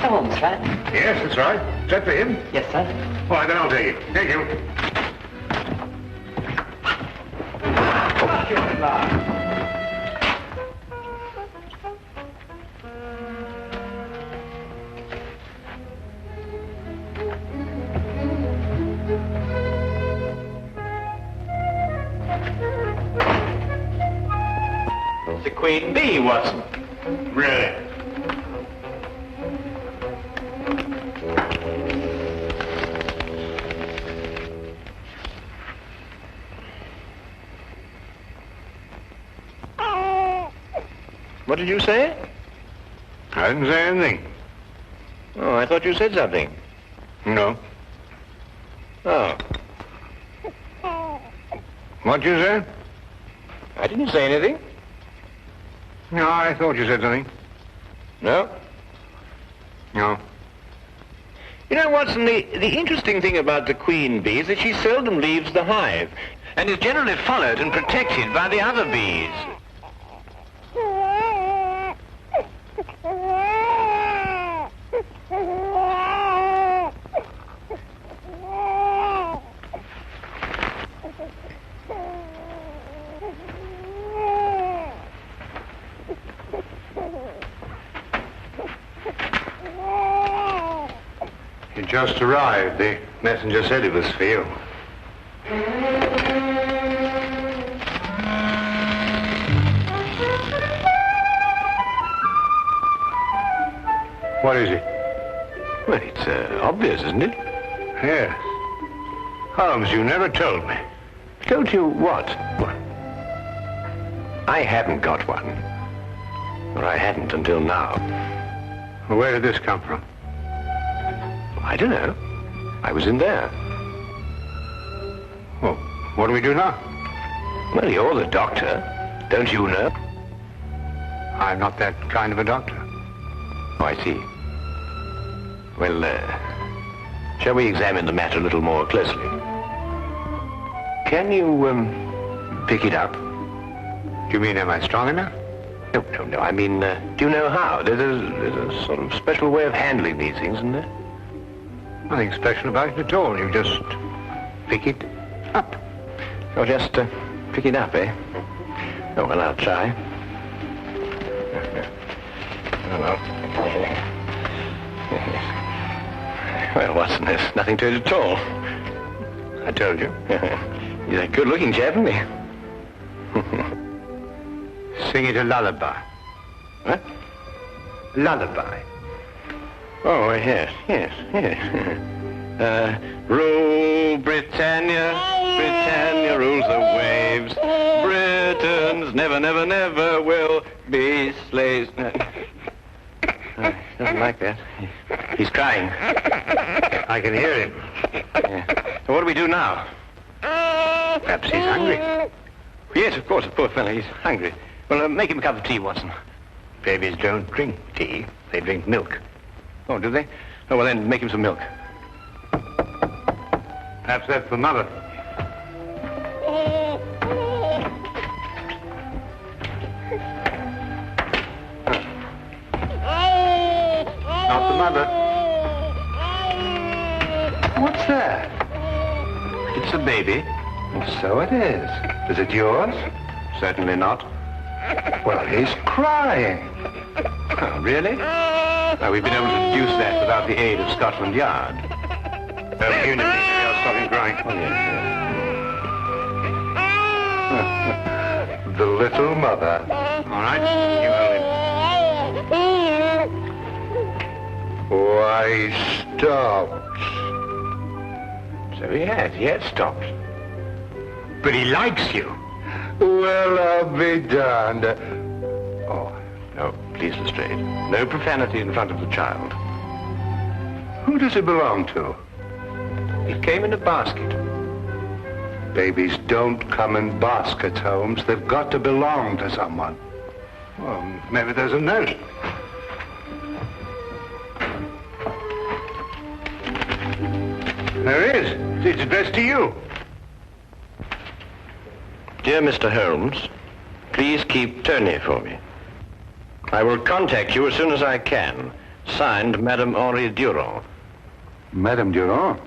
Holmes, right? Yes, that's right. Is that for him? Yes, sir. All right, then I'll take it. Thank you. The Queen Bee, Watson. Really? What did you say? I didn't say anything. Oh, I thought you said something. No. Oh. What'd you say? I didn't say anything. No, I thought you said something. No? No. You know, Watson, the interesting thing about the queen bee is that she seldom leaves the hive and is generally followed and protected by the other bees. You just arrived. The messenger said it was for you. What is it? Well, it's obvious, isn't it? Yes. Holmes, you never told me. Told you what? I haven't got one. Or I hadn't until now. Well, where did this come from? I don't know. I was in there. Well, what do we do now? Well, you're the doctor. Don't you know? I'm not that kind of a doctor. Oh, I see. Well, shall we examine the matter a little more closely? Can you, pick it up? Do you mean, am I strong enough? No. I mean, do you know how? There's a sort of special way of handling these things, isn't there? Nothing special about it at all. You just pick it up. Oh, just pick it up, eh? Oh, well, I'll try. Well, Watson, there's nothing to it at all. I told you. He's a good-looking chap, isn't he? Sing it a lullaby. What? Lullaby. Oh, yes. Rule Britannia, Britannia rules the waves. Britons never will be slaves. He doesn't like that. He's crying. I can hear him. Yeah. So what do we do now? Perhaps he's hungry. Yes, of course, the poor fellow, he's hungry. Well, make him a cup of tea, Watson. Babies don't drink tea. They drink milk. Oh, do they? Oh, well, then make him some milk. Perhaps that's for Mother. Not the Mother. What's that? It's a baby. So it is. Is it yours? Certainly not. Well, he's crying. Oh, really? Well, we've been able to deduce that without the aid of Scotland Yard. You know, I'll stop him crying. Oh, yes. The little mother. All right, you hold him. Why, stopped. So he had stopped. But he likes you. Well, I'll be darned. Oh, no, please, Lestrade. No profanity in front of the child. Who does it belong to? It came in a basket. Babies don't come in baskets, Holmes. They've got to belong to someone. Well, maybe there's a note. There is. It's addressed to you. Dear Mr. Holmes, please keep Tony for me. I will contact you as soon as I can. Signed, Madame Henri Durand. Madame Durand?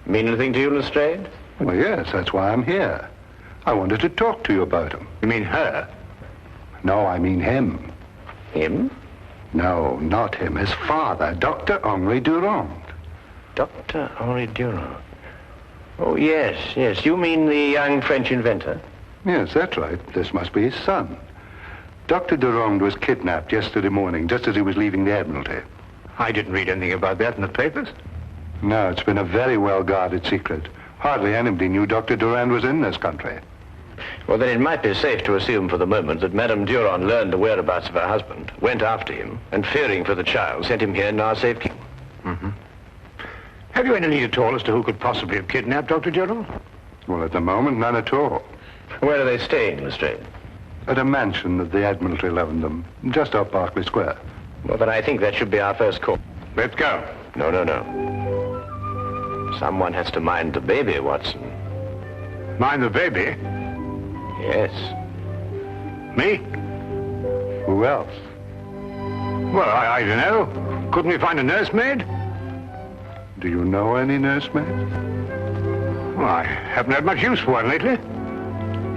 Mean anything to you, Lestrade? Well, yes, that's why I'm here. I wanted to talk to you about him. You mean her? No, I mean him. Him? No, not him. His father, Dr. Henri Durand. Dr. Henri Durand. Oh, yes. You mean the young French inventor? Yes, that's right. This must be his son. Dr. Durand was kidnapped yesterday morning, just as he was leaving the Admiralty. I didn't read anything about that in the papers. No, it's been a very well-guarded secret. Hardly anybody knew Dr. Durand was in this country. Well, then it might be safe to assume for the moment that Madame Durand learned the whereabouts of her husband, went after him, and fearing for the child, sent him here in our safekeeping. Mm-hmm. Have you any lead at all as to who could possibly have kidnapped Dr. Durand? Well, at the moment, none at all. Where are they staying, Lestrade? At a mansion that the Admiralty loaned them, just off Berkeley Square. Well, then I think that should be our first call. Let's go. No. Someone has to mind the baby, Watson. Mind the baby? Yes. Me? Who else? Well, I don't know. Couldn't we find a nursemaid? Do you know any nursemaids? Well, I haven't had much use for one lately.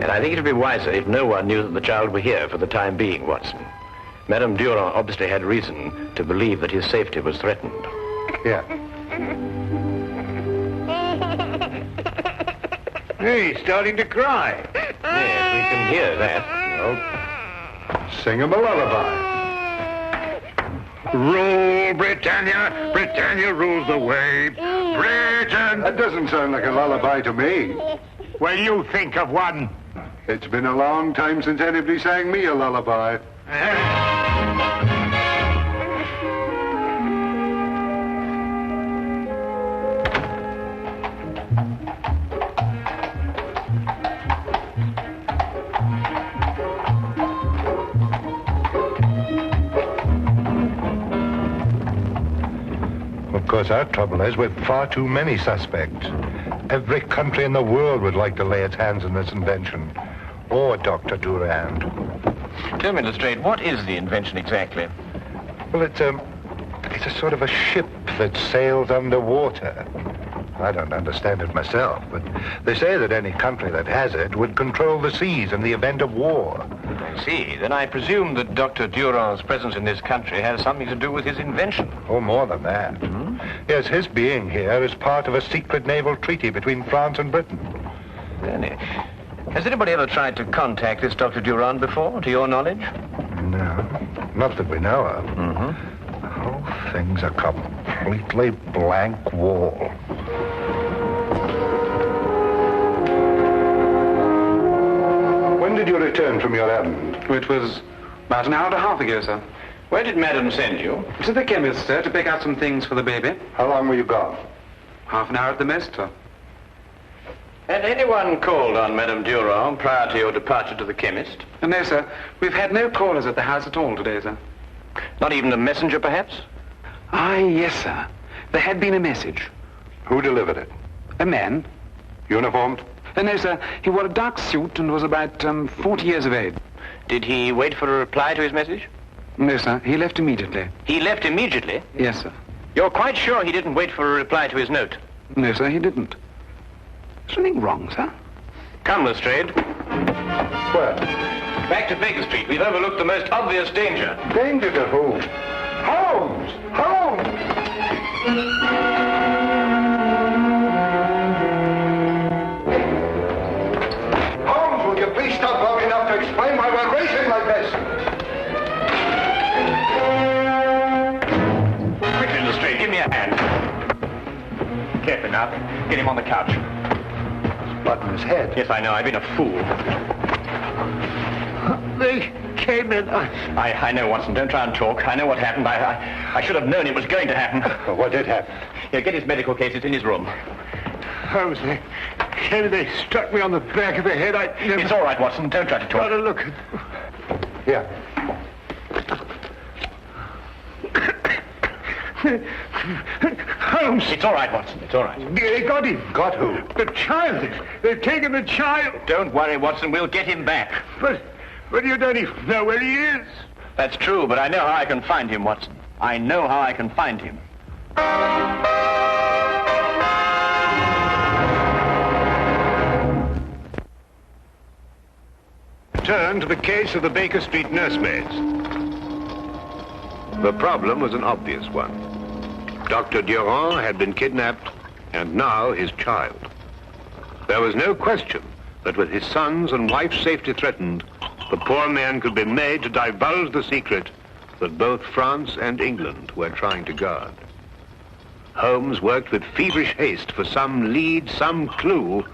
And I think it would be wiser if no one knew that the child were here for the time being, Watson. Madame Durand obviously had reason to believe that his safety was threatened. Yeah. Hey, he's starting to cry. Yes, we can hear that. Well, sing him a lullaby. Rule, Britannia, Britannia rules the way. Britain! That doesn't sound like a lullaby to me. Well, you think of one. It's been a long time since anybody sang me a lullaby. Of course, our trouble is with far too many suspects. Every country in the world would like to lay its hands on this invention. Or Dr. Durand. Tell me, Lestrade, what is the invention exactly? Well, it's a sort of a ship that sails underwater. I don't understand it myself, but they say that any country that has it would control the seas in the event of war. I see. Then I presume that Dr. Durand's presence in this country has something to do with his invention. Oh, more than that. Mm-hmm. Yes, his being here is part of a secret naval treaty between France and Britain. Really? Has anybody ever tried to contact this Dr. Durand before, to your knowledge? No, not that we know of. Mm-hmm. The whole thing's a completely blank wall. When did you return from your errand? It was about an hour and a half ago, sir. Where did Madam send you? To the chemist, sir, to pick out some things for the baby. How long were you gone? Half an hour at the most, sir. Had anyone called on Madame Durand prior to your departure to the chemist? No, sir. We've had no callers at the house at all today, sir. Not even a messenger, perhaps? Yes, sir. There had been a message. Who delivered it? A man. Uniformed? No, sir. He wore a dark suit and was about 40 years of age. Did he wait for a reply to his message? No, sir. He left immediately. He left immediately? Yes, sir. You're quite sure he didn't wait for a reply to his note? No, sir, he didn't. Is something wrong, sir? Come, Lestrade. Where? Back to Baker Street. We've overlooked the most obvious danger. Danger to who? Holmes! Holmes! Holmes, will you please stop long enough to explain why we're racing like this? Quickly, me a hand. Careful now. Get him on the couch. It's blood in his head. Yes, I know. I've been a fool. They came in. I know, Watson. Don't try and talk. I know what happened. I should have known it was going to happen. Well, what did happen? Here, get his medical case. It's in his room. Holmes, they struck me on the back of the head. It's all right, Watson. Don't try to talk. Got to look. Here. Holmes! It's all right, Watson. It's all right. They got him. Got who? The child. They've taken the child. Don't worry, Watson. We'll get him back. But you don't even know where he is. That's true, but I know how I can find him, Watson. I know how I can find him. Turn to the case of the Baker Street nursemaids. The problem was an obvious one. Dr. Durand had been kidnapped, and now his child. There was no question that with his son's and wife's safety threatened, the poor man could be made to divulge the secret that both France and England were trying to guard. Holmes worked with feverish haste for some lead, some clue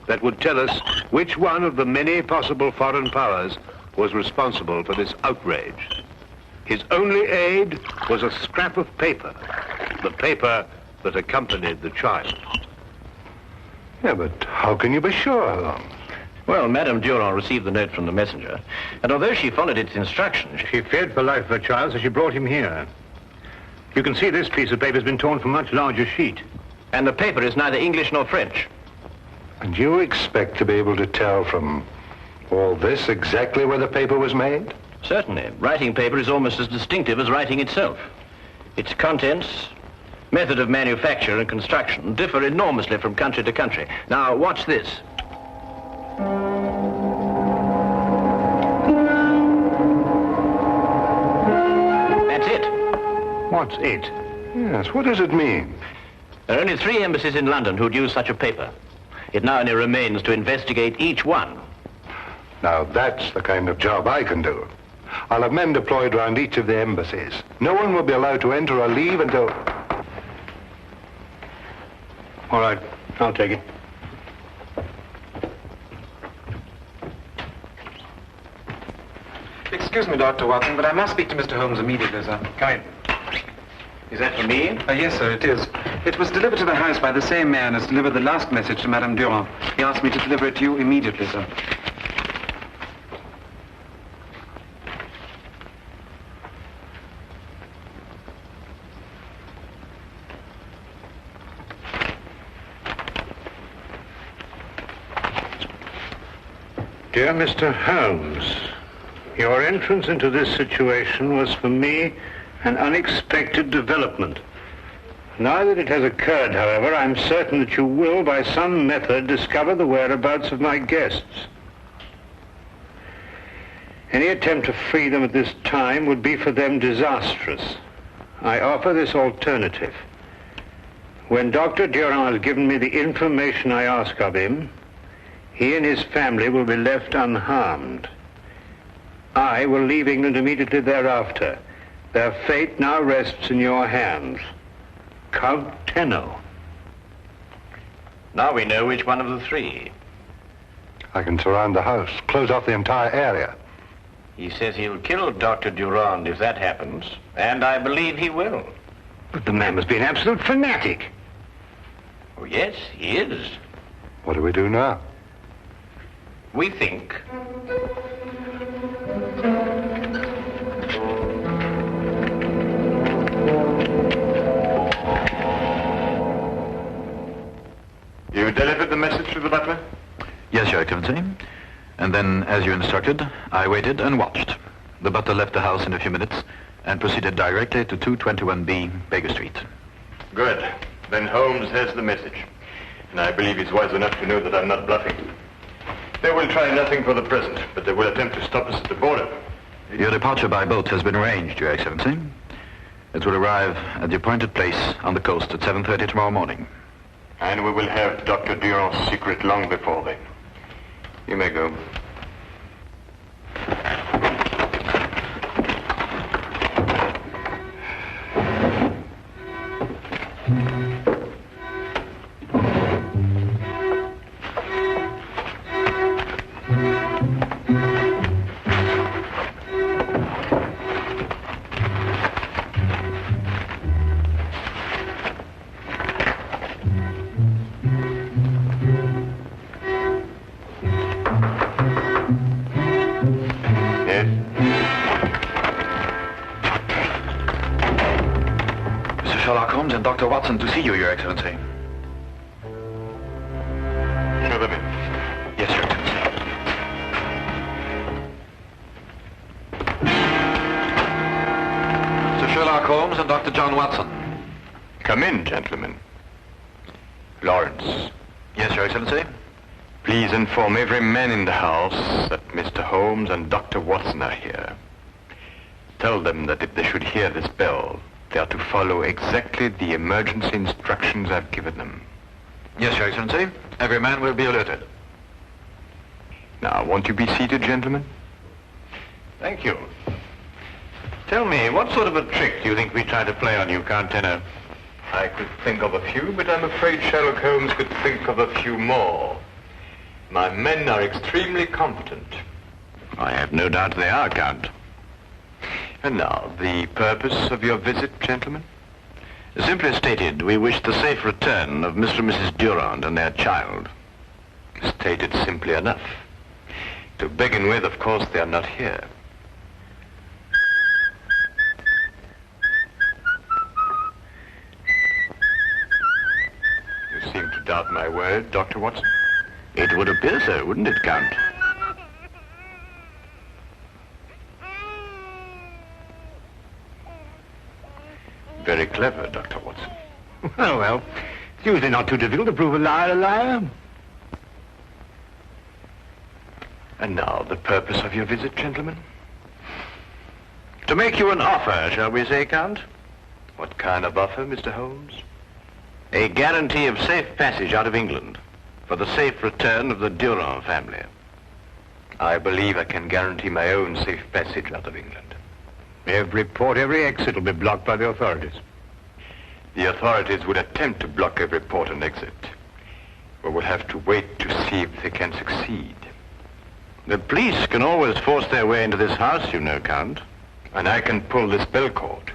that would tell us which one of the many possible foreign powers was responsible for this outrage. His only aid was a scrap of paper, the paper that accompanied the child. Yeah, but how can you be sure, Holmes? Well, Madame Durand received the note from the messenger, and although she followed its instructions, She feared for life of her child, so she brought him here. You can see this piece of paper has been torn from a much larger sheet. and the paper is neither English nor French. And you expect to be able to tell from all this exactly where the paper was made? Certainly. Writing paper is almost as distinctive as writing itself. Its contents, method of manufacture and construction differ enormously from country to country. Now, watch this. That's it. What's it? Yes, what does it mean? There are only 3 embassies in London who'd use such a paper. It now only remains to investigate each one. Now, that's the kind of job I can do. I'll have men deployed around each of the embassies. No one will be allowed to enter or leave until... All right, I'll take it. Excuse me, Dr. Watson, but I must speak to Mr. Holmes immediately, sir. Come in. Is that for me? Yes, sir, it is. It was delivered to the house by the same man as delivered the last message to Madame Durand. He asked me to deliver it to you immediately, sir. Dear Mr. Holmes, your entrance into this situation was for me an unexpected development. Now that it has occurred, however, I'm certain that you will, by some method, discover the whereabouts of my guests. Any attempt to free them at this time would be for them disastrous. I offer this alternative. When Dr. Durand has given me the information I ask of him, he and his family will be left unharmed. I will leave England immediately thereafter. Their fate now rests in your hands. Count Tenno. Now we know which one of the 3. I can surround the house, close off the entire area. He says he'll kill Dr. Durand if that happens, and I believe he will. But the man must be an absolute fanatic. Oh, yes, he is. What do we do now? We think. You delivered the message to the butler? Yes, Your Excellency. And then, as you instructed, I waited and watched. The butler left the house in a few minutes and proceeded directly to 221B Baker Street. Good. Then Holmes has the message. And I believe he's wise enough to know that I'm not bluffing. They will try nothing for the present, but they will attempt to stop us at the border. Your departure by boat has been arranged, Your Excellency. It will arrive at the appointed place on the coast at 7:30 tomorrow morning. And we will have Dr. Durand's secret long before then. You may go. Sherlock Holmes and Dr. Watson to see you, Your Excellency. Show them in. Yes, Your Excellency. Sir Sherlock Holmes and Dr. John Watson. Come in, gentlemen. Lawrence, Yes, Your Excellency. please inform every man in the house that Mr. Holmes and Dr. Watson are here. Tell them that if they should hear this bell, they are to follow exactly the emergency instructions I've given them. Yes, Your Excellency. Every man will be alerted. Now, won't you be seated, gentlemen? Thank you. Tell me, what sort of a trick do you think we try to play on you, Count Tenor? I could think of a few, but I'm afraid Sherlock Holmes could think of a few more. My men are extremely competent. I have no doubt they are, Count. And now, the purpose of your visit, gentlemen? Simply stated, we wish the safe return of Mr. and Mrs. Durand and their child. Stated simply enough. To begin with, of course, they are not here. You seem to doubt my word, Dr. Watson. It would appear so, wouldn't it, Count? Very clever, Dr. Watson. Oh, well, it's usually not too difficult to prove a liar a liar. And now, the purpose of your visit, gentlemen? To make you an offer, shall we say, Count? What kind of offer, Mr. Holmes? A guarantee of safe passage out of England for the safe return of the Durand family. I believe I can guarantee my own safe passage out of England. Every port, every exit will be blocked by the authorities. The authorities would attempt to block every port and exit. But we'll have to wait to see if they can succeed. The police can always force their way into this house, you know, Count. And I can pull this bell cord.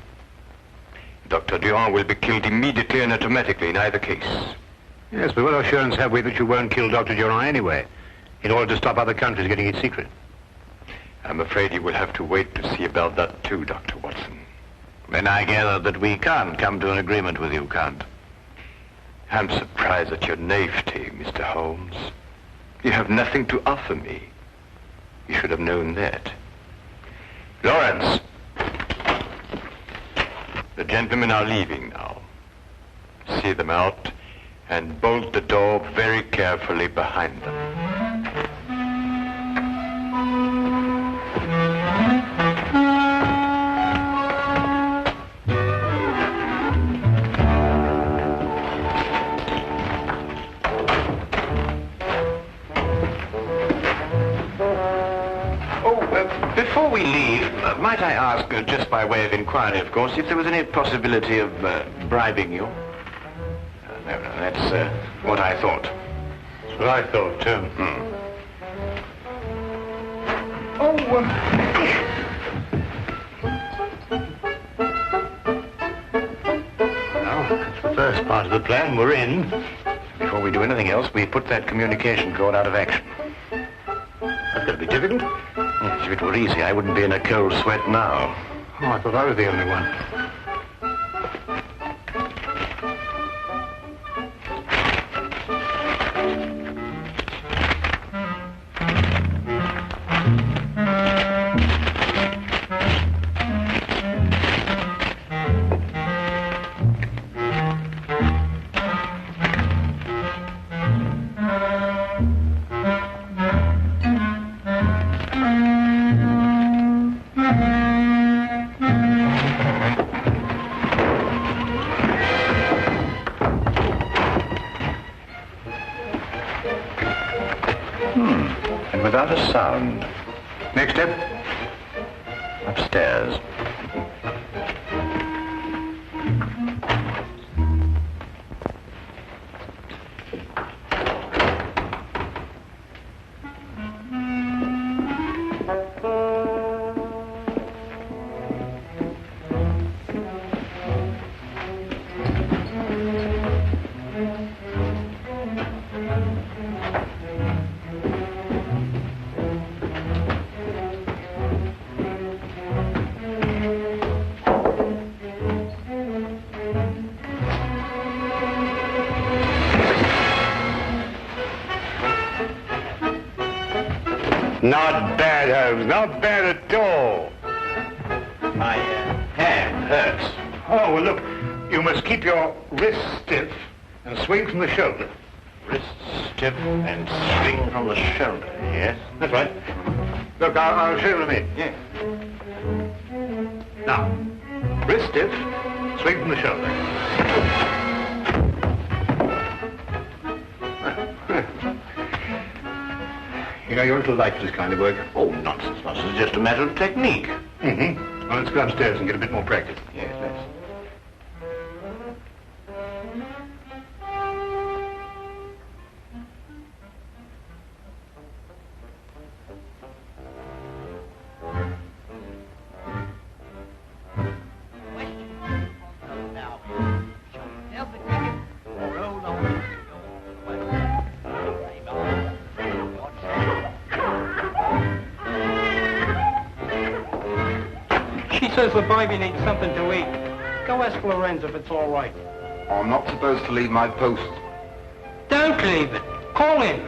Dr. Durand will be killed immediately and automatically in either case. Yes, but what assurance have we that you won't kill Dr. Durand anyway, in order to stop other countries getting its secret? I'm afraid you will have to wait to see about that too, Dr. Watson. Then I gather that we can't come to an agreement with you, Count. I'm surprised at your naivety, Mr. Holmes. You have nothing to offer me. You should have known that. Lawrence! The gentlemen are leaving now. See them out and bolt the door very carefully behind them. Before we leave, might I ask, just by way of inquiry, of course, if there was any possibility of bribing you? No, that's what I thought. That's what I thought, too. Well, that's the first part of the plan. We're in. Before we do anything else, we put that communication cord out of action. That's going to be difficult. Yes, if it were easy, I wouldn't be in a cold sweat now. Oh, I thought I was the only one. And without a sound. Next step. Upstairs. Not bad, Holmes. Not bad at all. My hand hurts. Oh, well, look, you must keep your wrist stiff and swing from the shoulder. Wrist stiff and swing from the shoulder. Yes. That's right. Look, I'll show you in a minute. Yes. Now, wrist stiff, swing from the shoulder. You know, you're a little light for this kind of work. Oh, nonsense, nonsense. It's just a matter of technique. Mm-hmm. Well, let's go upstairs and get a bit more practice. Yes, let's. She says the baby needs something to eat. Go ask Lorenz if it's all right. I'm not supposed to leave my post. Don't leave it. Call in.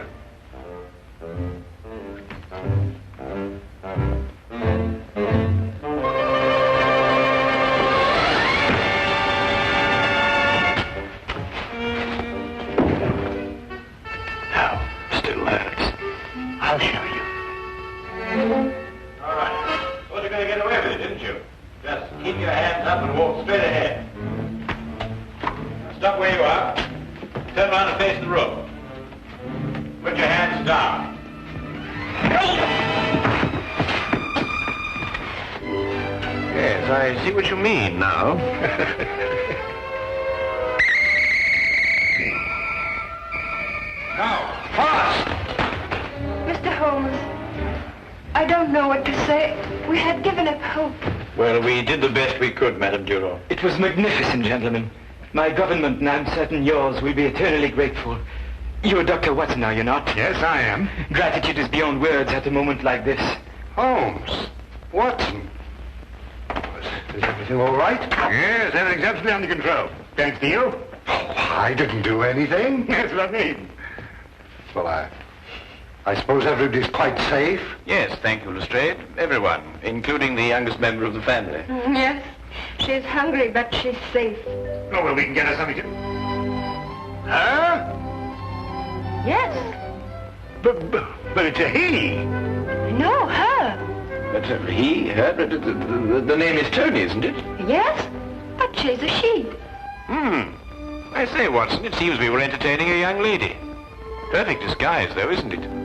Now, still hurts. I'll show you. All right. Thought you were going to get away with it, didn't you? Just keep your hands up and walk straight ahead. Now stop where you are. Turn around and face the room. Put your hands down. Yes, I see what you mean now. Now, fast! Mr. Holmes, I don't know what to say. We had given up hope. Well, we did the best we could, Madame Durand. It was magnificent, gentlemen. My government, and I'm certain yours, will be eternally grateful. You're Dr. Watson, are you not? Yes, I am. Gratitude is beyond words at a moment like this. Holmes. Watson. Is everything all right? Yes, everything's absolutely under control. Thanks to you. Oh, I didn't do anything. That's what I mean. Well, I suppose everybody's quite safe. Yes, thank you, Lestrade. Everyone, including the youngest member of the family. Yes, she's hungry, but she's safe. Oh, well, we can get her something to... Huh? Yes. But it's a he. No, her. But he, her, the name is Tony, isn't it? Yes, but she's a she. I say, Watson, it seems we were entertaining a young lady. Perfect disguise, though, isn't it?